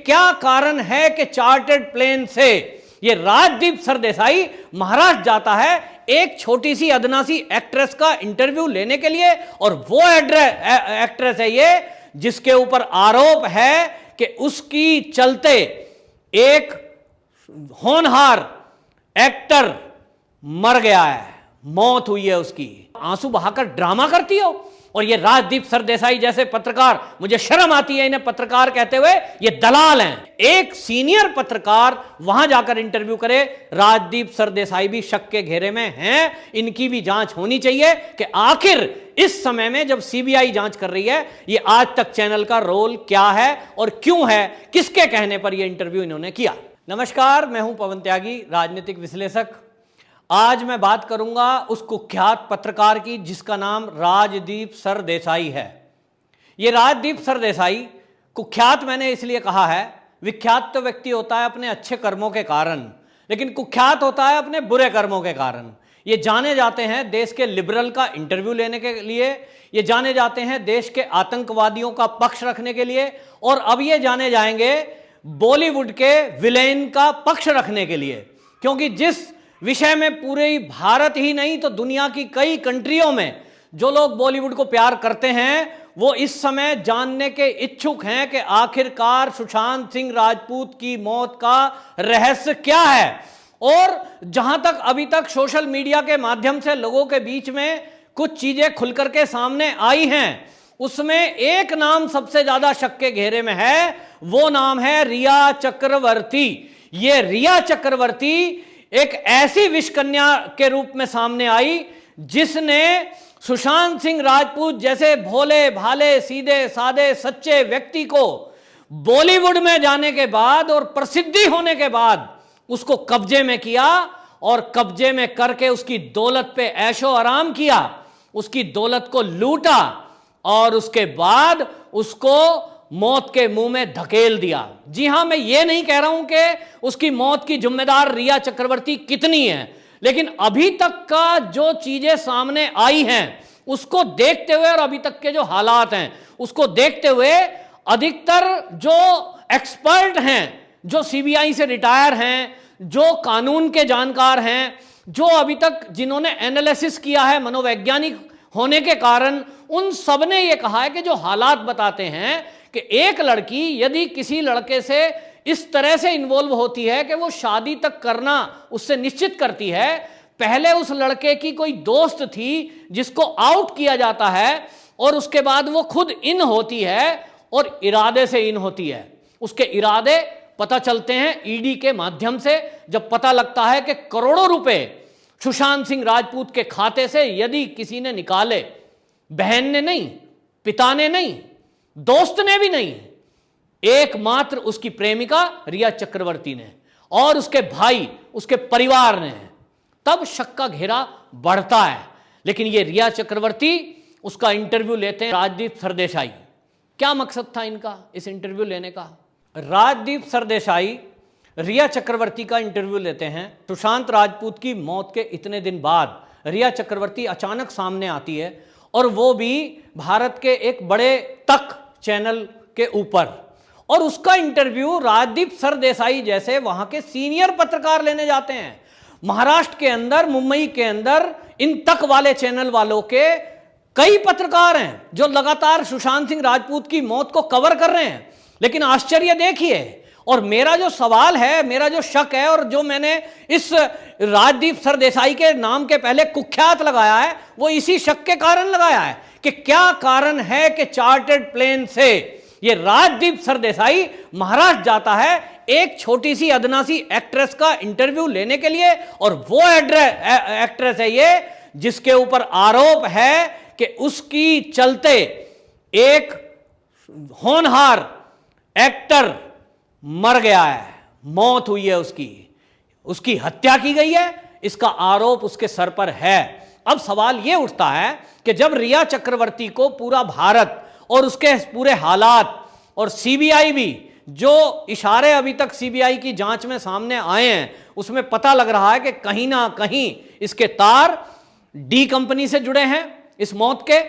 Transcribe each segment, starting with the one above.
क्या कारण है कि चार्टर्ड प्लेन से ये राजदीप सरदेसाई महाराष्ट्र जाता है एक छोटी सी अदनासी एक्ट्रेस का इंटरव्यू लेने के लिए, और वो एक्ट्रेस है ये जिसके ऊपर आरोप है कि उसकी चलते एक होनहार एक्टर मर गया है, मौत हुई है उसकी। आंसू बहाकर ड्रामा करती हो। और ये राजदीप सरदेसाई जैसे पत्रकार, मुझे शर्म आती है इन्हें पत्रकार कहते हुए, ये दलाल हैं। एक सीनियर पत्रकार वहां जाकर इंटरव्यू करे, राजदीप सरदेसाई भी शक के घेरे में हैं। इनकी भी जांच होनी चाहिए कि आखिर इस समय में जब सीबीआई जांच कर रही है, ये आज तक चैनल का रोल क्या है और क्यों है, किसके कहने पर यह इंटरव्यू इन्होंने किया। नमस्कार, मैं हूं पवन त्यागी, राजनीतिक विश्लेषक। आज मैं बात करूंगा उस कुख्यात पत्रकार की जिसका नाम राजदीप सरदेसाई है। यह राजदीप सरदेसाई कुख्यात मैंने इसलिए कहा है, विख्यात तो व्यक्ति होता है अपने अच्छे कर्मों के कारण, लेकिन कुख्यात होता है अपने बुरे कर्मों के कारण। ये जाने जाते हैं देश के लिबरल का इंटरव्यू लेने के लिए, ये जाने जाते हैं देश के आतंकवादियों का पक्ष रखने के लिए, और अब ये जाने जाएंगे बॉलीवुड के विलेन का पक्ष रखने के लिए। क्योंकि जिस विषय में पूरे भारत ही नहीं तो दुनिया की कई कंट्रियों में जो लोग बॉलीवुड को प्यार करते हैं, वो इस समय जानने के इच्छुक हैं कि आखिरकार सुशांत सिंह राजपूत की मौत का रहस्य क्या है। और जहां तक अभी तक सोशल मीडिया के माध्यम से लोगों के बीच में कुछ चीजें खुल करके सामने आई हैं, उसमें एक नाम सबसे ज्यादा शक के घेरे में है। वो नाम है रिया चक्रवर्ती। ये रिया चक्रवर्ती एक ऐसी विषकन्या के रूप में सामने आई जिसने सुशांत सिंह राजपूत जैसे भोले भाले सीधे साधे सच्चे व्यक्ति को बॉलीवुड में जाने के बाद और प्रसिद्धि होने के बाद उसको कब्जे में किया, और कब्जे में करके उसकी दौलत पे ऐशो आराम किया, उसकी दौलत को लूटा, और उसके बाद उसको मौत के मुंह में धकेल दिया। जी हां, मैं ये नहीं कह रहा हूं कि उसकी मौत की जिम्मेदार रिया चक्रवर्ती कितनी है, लेकिन अभी तक का जो चीजें सामने आई हैं उसको देखते हुए और अभी तक के जो हालात हैं उसको देखते हुए अधिकतर जो एक्सपर्ट हैं, जो सीबीआई से रिटायर हैं, जो कानून के जानकार हैं, जो अभी तक जिन्होंने एनालिसिस किया है मनोवैज्ञानिक होने के कारण, उन सब ने यह कहा है कि जो हालात बताते हैं कि एक लड़की यदि किसी लड़के से इस तरह से इन्वॉल्व होती है कि वो शादी तक करना उससे निश्चित करती है। पहले उस लड़के की कोई दोस्त थी जिसको आउट किया जाता है, और उसके बाद वो खुद इन होती है और इरादे से इन होती है। उसके इरादे पता चलते हैं ईडी के माध्यम से, जब पता लगता है कि करोड़ों रुपए सुशांत सिंह राजपूत के खाते से यदि किसी ने निकाले, बहन ने नहीं, पिता ने नहीं, दोस्त ने भी नहीं, एकमात्र उसकी प्रेमिका रिया चक्रवर्ती ने और उसके भाई, उसके परिवार ने, तब शक का घेरा बढ़ता है। लेकिन ये रिया चक्रवर्ती उसका इंटरव्यू लेते हैं राजदीप सरदेसाई। क्या मकसद था इनका इस इंटरव्यू लेने का? राजदीप सरदेसाई रिया चक्रवर्ती का इंटरव्यू लेते हैं। सुशांत राजपूत की मौत के इतने दिन बाद रिया चक्रवर्ती अचानक सामने आती है, और वो भी भारत के एक बड़े तक चैनल के ऊपर, और उसका इंटरव्यू राजदीप सरदेसाई जैसे वहां के सीनियर पत्रकार लेने जाते हैं। महाराष्ट्र के अंदर, मुंबई के अंदर इन तक वाले चैनल वालों के कई पत्रकार हैं जो लगातार सुशांत सिंह राजपूत की मौत को कवर कर रहे हैं। लेकिन आश्चर्य देखिए, और मेरा जो सवाल है, मेरा जो शक है, और जो मैंने इस राजदीप सरदेसाई के नाम के पहले कुख्यात लगाया है, वो इसी शक के कारण लगाया है कि क्या कारण है कि चार्टर्ड प्लेन से ये राजदीप सरदेसाई महाराष्ट्र जाता है एक छोटी सी अदनासी एक्ट्रेस का इंटरव्यू लेने के लिए, और वो एक्ट्रेस है ये जिसके ऊपर आरोप है कि उसकी चलते एक होनहार एक्टर मर गया है, मौत हुई है उसकी हत्या की गई है, इसका आरोप उसके सर पर है। अब सवाल यह उठता है कि जब रिया चक्रवर्ती को पूरा भारत और उसके पूरे हालात और सीबीआई भी, जो इशारे अभी तक सीबीआई की जांच में सामने आए हैं, उसमें पता लग रहा है कि कहीं ना कहीं इसके तार डी कंपनी से जुड़े हैं, इस मौत के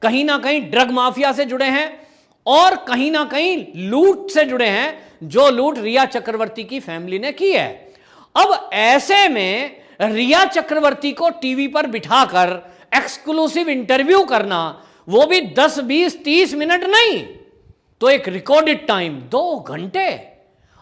कहीं ना कहीं ड्रग माफिया से जुड़े हैं, और कहीं ना कहीं लूट से जुड़े हैं, जो लूट रिया चक्रवर्ती की फैमिली ने की है। अब ऐसे में रिया चक्रवर्ती को टीवी पर बिठाकर एक्सक्लूसिव इंटरव्यू करना, वो भी 10, 20, 30 मिनट नहीं तो एक रिकॉर्डेड टाइम 2 घंटे।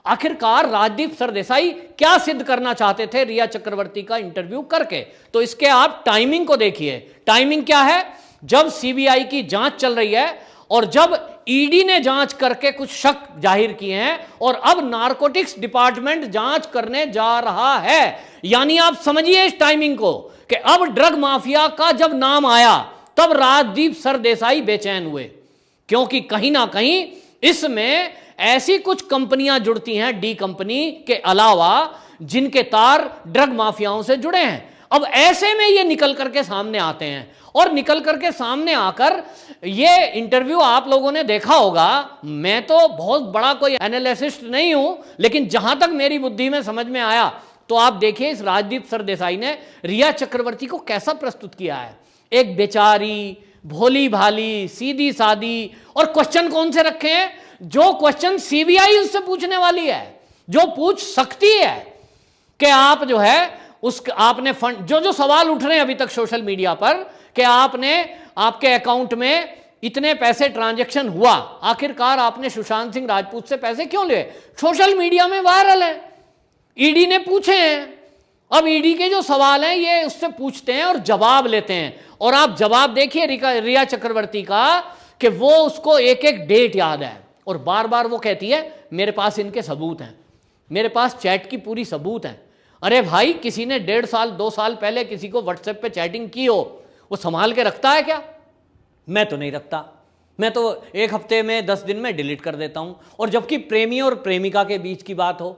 आखिरकार राजदीप सरदेसाई क्या सिद्ध करना चाहते थे रिया चक्रवर्ती का इंटरव्यू करके? तो इसके आप टाइमिंग को देखिए। टाइमिंग क्या है? जब सीबीआई की जांच चल रही है और जब ईडी ने जांच करके कुछ शक जाहिर किए हैं और अब नारकोटिक्स डिपार्टमेंट जांच करने जा रहा है। यानी आप समझिए इस टाइमिंग को कि अब ड्रग माफिया का जब नाम आया तब राजदीप सरदेसाई बेचैन हुए, क्योंकि कहीं ना कहीं इसमें ऐसी कुछ कंपनियां जुड़ती हैं डी कंपनी के अलावा जिनके तार ड्रग माफियाओं से जुड़े हैं। अब ऐसे में ये निकल करके सामने आते हैं और निकल करके सामने आकर ये इंटरव्यू आप लोगों ने देखा होगा। मैं तो बहुत बड़ा कोई एनालिसिस्ट नहीं हूं, लेकिन जहां तक मेरी बुद्धि में समझ में आया तो आप देखिए इस राजदीप सरदेसाई ने रिया चक्रवर्ती को कैसा प्रस्तुत किया है। एक बेचारी, भोली भाली, सीधी सादी, और क्वेश्चन कौन से रखे हैं? जो क्वेश्चन सीबीआई उससे पूछने वाली है, जो पूछ सकती है कि आप जो है आपने फंड, जो सवाल उठ रहे हैं अभी तक सोशल मीडिया पर कि आपके अकाउंट में इतने पैसे ट्रांजैक्शन हुआ, आखिरकार आपने सुशांत सिंह राजपूत से पैसे क्यों लिए? सोशल मीडिया में वायरल है, ईडी ने पूछे हैं। अब ईडी के जो सवाल हैं ये उससे पूछते हैं और जवाब लेते हैं। और आप जवाब देखिए रिया चक्रवर्ती का कि वो उसको एक एक डेट याद है और बार बार वो कहती है मेरे पास इनके सबूत हैं, मेरे पास चैट की पूरी सबूत है। अरे भाई, किसी ने 1.5 साल 2 साल पहले किसी को व्हाट्सएप पे चैटिंग की हो, वो संभाल के रखता है क्या? मैं तो नहीं रखता। मैं तो 1 हफ्ते में 10 दिन में डिलीट कर देता हूं। और जबकि प्रेमी और प्रेमिका के बीच की बात हो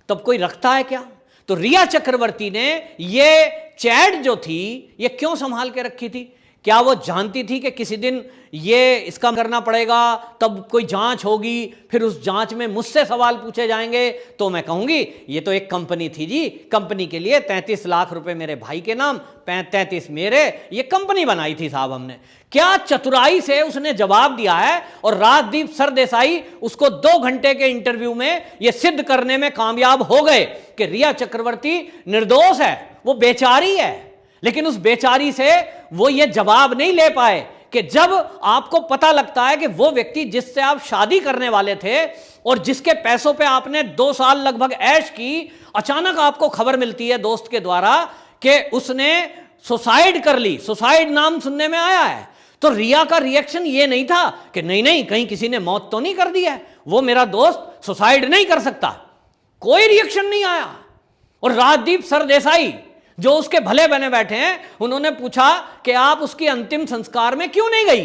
तब कोई रखता है क्या? तो रिया चक्रवर्ती ने ये चैट जो थी ये क्यों संभाल के रखी थी? क्या वो जानती थी कि किसी दिन ये इसका करना पड़ेगा, तब कोई जांच होगी, फिर उस जांच में मुझसे सवाल पूछे जाएंगे तो मैं कहूंगी ये तो एक कंपनी थी जी, कंपनी के लिए 33 लाख रुपए मेरे भाई के नाम, 33 मेरे, ये कंपनी बनाई थी साहब हमने। क्या चतुराई से उसने जवाब दिया है और राजदीप सरदेसाई उसको 2 घंटे के इंटरव्यू में ये सिद्ध करने में कामयाब हो गए कि रिया चक्रवर्ती निर्दोष है, वो बेचारी है। लेकिन उस बेचारी से वो ये जवाब नहीं ले पाए कि जब आपको पता लगता है कि वो व्यक्ति जिससे आप शादी करने वाले थे और जिसके पैसों पे आपने 2 साल लगभग ऐश की, अचानक आपको खबर मिलती है दोस्त के द्वारा कि उसने सुसाइड कर ली, सुसाइड नाम सुनने में आया है, तो रिया का रिएक्शन ये नहीं था कि नहीं नहीं कहीं किसी ने मौत तो नहीं कर दी है, वो मेरा दोस्त सुसाइड नहीं कर सकता। कोई रिएक्शन नहीं आया। और राजदीप सरदेसाई जो उसके भले बने बैठे हैं, उन्होंने पूछा कि आप उसकी अंतिम संस्कार में क्यों नहीं गई?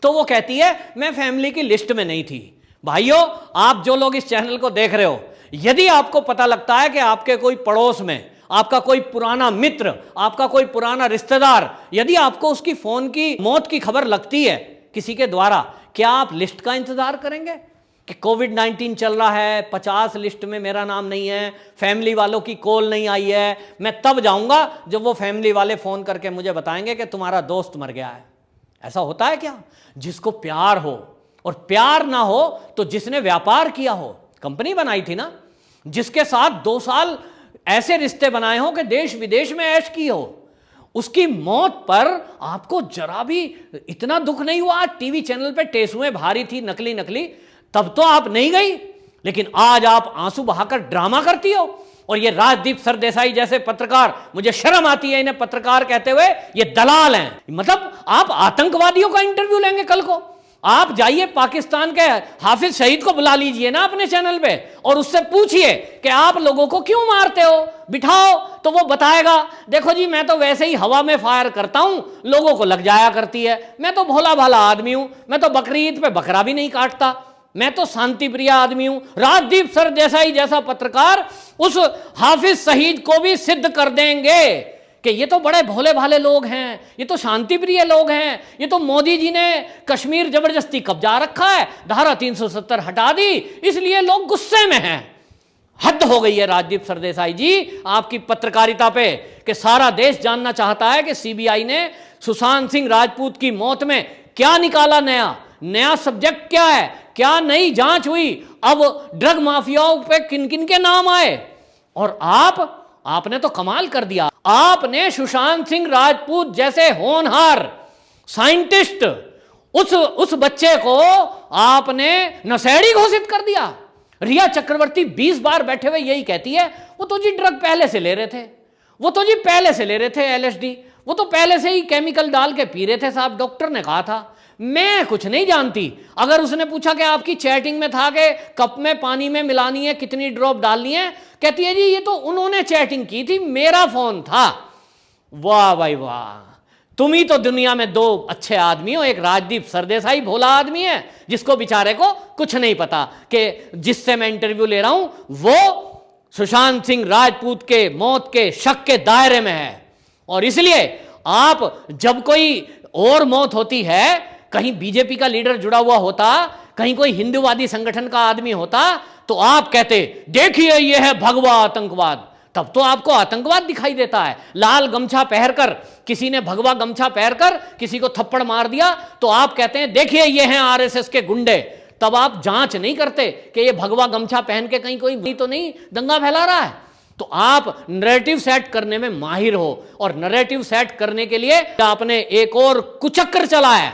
तो वो कहती है मैं फैमिली की लिस्ट में नहीं थी। भाइयों, आप जो लोग इस चैनल को देख रहे हो, यदि आपको पता लगता है कि आपके कोई पड़ोस में आपका कोई पुराना मित्र, आपका कोई पुराना रिश्तेदार, यदि आपको उसकी फोन की मौत की खबर लगती है किसी के द्वारा, क्या आप लिस्ट का इंतजार करेंगे कि कोविड-19 चल रहा है, 50 लिस्ट में मेरा नाम नहीं है, फैमिली वालों की कॉल नहीं आई है, मैं तब जाऊंगा जब वो फैमिली वाले फोन करके मुझे बताएंगे कि तुम्हारा दोस्त मर गया है? ऐसा होता है क्या? जिसको प्यार हो, और प्यार ना हो तो जिसने व्यापार किया हो, कंपनी बनाई थी ना, जिसके साथ 2 साल ऐसे रिश्ते बनाए हो कि देश विदेश में ऐश की हो, उसकी मौत पर आपको जरा भी इतना दुख नहीं हुआ? टीवी चैनल पे टेसुएं भारी थी नकली नकली, तब तो आप नहीं गई, लेकिन आज आप आंसू बहाकर ड्रामा करती हो। और ये राजदीप सरदेसाई जैसे पत्रकार, मुझे शर्म आती है इन्हें पत्रकार कहते हुए, ये दलाल हैं। मतलब आप आतंकवादियों का इंटरव्यू लेंगे कल को? आप जाइए पाकिस्तान के हाफिज शहीद को बुला लीजिए ना अपने चैनल पे और उससे पूछिए कि आप लोगों को क्यों मारते हो, बिठाओ, तो वो बताएगा देखो जी मैं तो वैसे ही हवा में फायर करता हूं, लोगों को लग जाया करती है, मैं तो भोला भाला आदमी हूं, मैं तो बकरी ईद पे बकरा भी नहीं काटता, मैं तो शांति प्रिय आदमी हूं। राजदीप सरदेसाई जैसा पत्रकार उस हाफिज शहीद को भी सिद्ध कर देंगे कि ये तो बड़े भोले भाले लोग हैं, ये तो शांति प्रिय लोग हैं, ये तो मोदी जी ने कश्मीर जबरदस्ती कब्जा रखा है, धारा 370 हटा दी, इसलिए लोग गुस्से में हैं। हद हो गई है राजदीप सरदेसाई जी आपकी पत्रकारिता पे कि सारा देश जानना चाहता है कि सीबीआई ने सुशांत सिंह राजपूत की मौत में क्या निकाला, नया सब्जेक्ट क्या है, क्या नई जांच हुई, अब ड्रग माफियाओं पे किन किन के नाम आए। और आपने तो कमाल कर दिया, आपने सुशांत सिंह राजपूत जैसे होनहार साइंटिस्ट, उस बच्चे को आपने नशेड़ी घोषित कर दिया। रिया चक्रवर्ती 20 बार बैठे हुए यही कहती है, वो तो जी ड्रग पहले से ले रहे थे, वो तो जी पहले से ले रहे थे LSD, वो तो पहले से ही केमिकल डाल के पी रहे थे साहब, डॉक्टर ने कहा था। मैं कुछ नहीं जानती। अगर उसने पूछा कि आपकी चैटिंग में था कि कप में पानी में मिलानी है, कितनी ड्रॉप डालनी है, कहती है जी ये तो उन्होंने चैटिंग की थी, मेरा फोन था। वाह भाई वाह, तुम ही तो दुनिया में दो अच्छे आदमी हो। एक राजदीप सरदेसाई भोला आदमी है जिसको बेचारे को कुछ नहीं पता कि जिससे मैं इंटरव्यू ले रहा हूं वो सुशांत सिंह राजपूत के मौत के शक के दायरे में है। और इसलिए आप जब कोई और मौत होती है, कहीं बीजेपी का लीडर जुड़ा हुआ होता, कहीं कोई हिंदूवादी संगठन का आदमी होता, तो आप कहते देखिए ये है भगवा आतंकवाद। तब तो आपको आतंकवाद दिखाई देता है। लाल गमछा पहनकर किसी ने भगवा गमछा पहनकर किसी को थप्पड़ मार दिया तो आप कहते हैं देखिए ये हैं RSS के गुंडे। तब आप जांच नहीं करते कि ये भगवा गमछा पहन के कहीं कोई तो नहीं दंगा फैला रहा है। तो आप नैरेटिव सेट करने में माहिर हो, और नैरेटिव सेट करने के लिए आपने एक और कुचक्र चलाया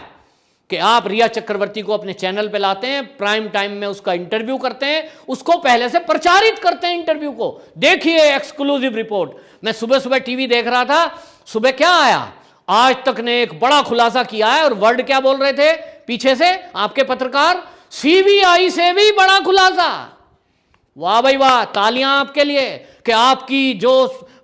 कि आप रिया चक्रवर्ती को अपने चैनल पे लाते हैं, प्राइम टाइम में उसका इंटरव्यू करते हैं, उसको पहले से प्रचारित करते हैं इंटरव्यू को। देखिए एक्सक्लूसिव रिपोर्ट। मैं सुबह सुबह टीवी देख रहा था, सुबह क्या आया, आज तक ने एक बड़ा खुलासा किया है। और वर्ड क्या बोल रहे थे पीछे से आपके पत्रकार, CBI से भी बड़ा खुलासा। वाह भाई वाह, तालियां आपके लिए कि आपकी जो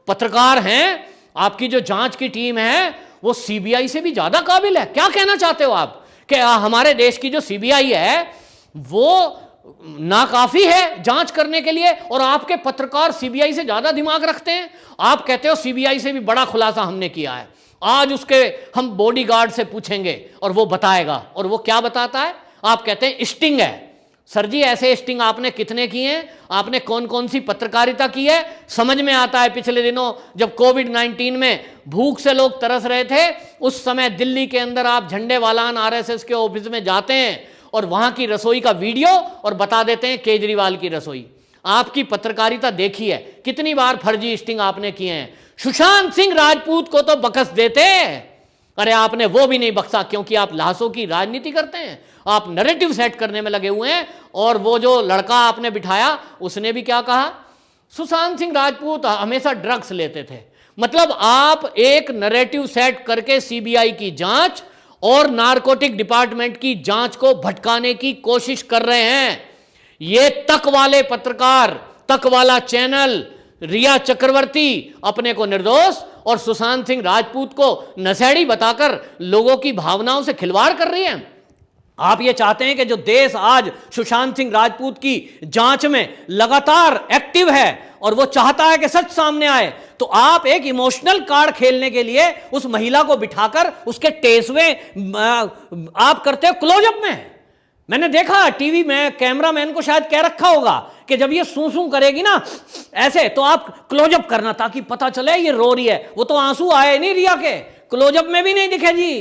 पत्रकार हैं, आपकी जो जांच की टीम है वो CBI से भी ज्यादा काबिल है। क्या कहना चाहते हो आप कि हमारे देश की जो CBI है वो नाकाफी है जांच करने के लिए, और आपके पत्रकार CBI से ज्यादा दिमाग रखते हैं। आप कहते हो CBI से भी बड़ा खुलासा हमने किया है। आज उसके हम बॉडीगार्ड से पूछेंगे और वो बताएगा, और वो क्या बताता है। आप कहते हैं स्टिंग है। सर जी ऐसे स्टिंग आपने कितने किए हैं, आपने कौन कौन सी पत्रकारिता की है, समझ में आता है। पिछले दिनों जब कोविड-19 में भूख से लोग तरस रहे थे, उस समय दिल्ली के अंदर आप झंडेवालान RSS के ऑफिस में जाते हैं और वहां की रसोई का वीडियो और बता देते हैं केजरीवाल की रसोई। आपकी पत्रकारिता देखी है, कितनी बार फर्जी स्टिंग आपने किए हैं। सुशांत सिंह राजपूत को तो बख्श देते, अरे आपने वो भी नहीं बख्शा, क्योंकि आप लाशों की राजनीति करते हैं, आप नैरेटिव सेट करने में लगे हुए हैं। और वो जो लड़का आपने बिठाया उसने भी क्या कहा, सुशांत सिंह राजपूत हमेशा ड्रग्स लेते थे। मतलब आप एक नैरेटिव सेट करके CBI की जांच और नारकोटिक डिपार्टमेंट की जांच को भटकाने की कोशिश कर रहे हैं। ये तक वाले पत्रकार, तक वाला चैनल, रिया चक्रवर्ती अपने को निर्दोष और सुशांत सिंह राजपूत को नशेड़ी बताकर लोगों की भावनाओं से खिलवाड़ कर रही है। आप ये चाहते हैं कि जो देश आज सुशांत सिंह राजपूत की जांच में लगातार एक्टिव है और वो चाहता है कि सच सामने आए, तो आप एक इमोशनल कार्ड खेलने के लिए उस महिला को बिठाकर उसके टेसवे आप करते हो क्लोजअप में। मैंने देखा टीवी में, कैमरामैन को शायद कह रखा होगा कि जब ये सूं करेगी ना ऐसे तो आप क्लोजअप करना, ताकि पता चले ये रो रही है। वो तो आंसू आए नहीं रिया के, क्लोजअप में भी नहीं दिखे जी।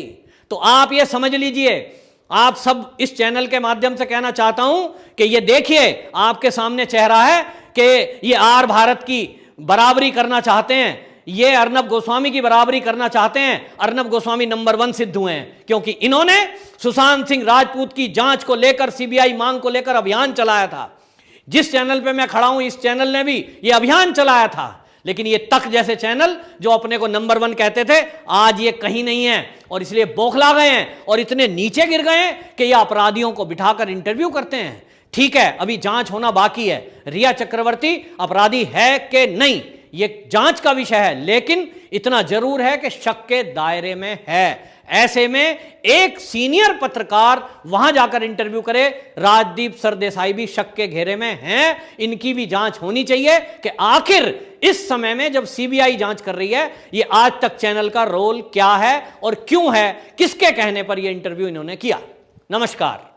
तो आप ये समझ लीजिए, आप सब इस चैनल के माध्यम से कहना चाहता हूं कि ये देखिए आपके सामने चेहरा है कि ये आर भारत की बराबरी करना चाहते हैं, ये अर्नब गोस्वामी की बराबरी करना चाहते हैं। अर्नब गोस्वामी नंबर 1 सिद्ध हुए हैं, क्योंकि इन्होंने सुशांत सिंह राजपूत की जांच को लेकर, CBI मांग को लेकर अभियान चलाया था। जिस चैनल पे मैं खड़ा हूं इस चैनल ने भी ये अभियान चलाया था। लेकिन ये तक जैसे चैनल जो अपने को नंबर 1 कहते थे, आज ये कहीं नहीं है, और इसलिए बौखला गए हैं और इतने नीचे गिर गए हैं कि ये अपराधियों को बिठाकर इंटरव्यू करते हैं। ठीक है, अभी जांच होना बाकी है, रिया चक्रवर्ती अपराधी है कि नहीं ये जांच का विषय है, लेकिन इतना जरूर है कि शक के दायरे में है। ऐसे में एक सीनियर पत्रकार वहां जाकर इंटरव्यू करे, राजदीप सरदेसाई भी शक के घेरे में हैं। इनकी भी जांच होनी चाहिए कि आखिर इस समय में जब CBI जांच कर रही है, ये आज तक चैनल का रोल क्या है और क्यों है, किसके कहने पर यह इंटरव्यू इन्होंने किया। नमस्कार।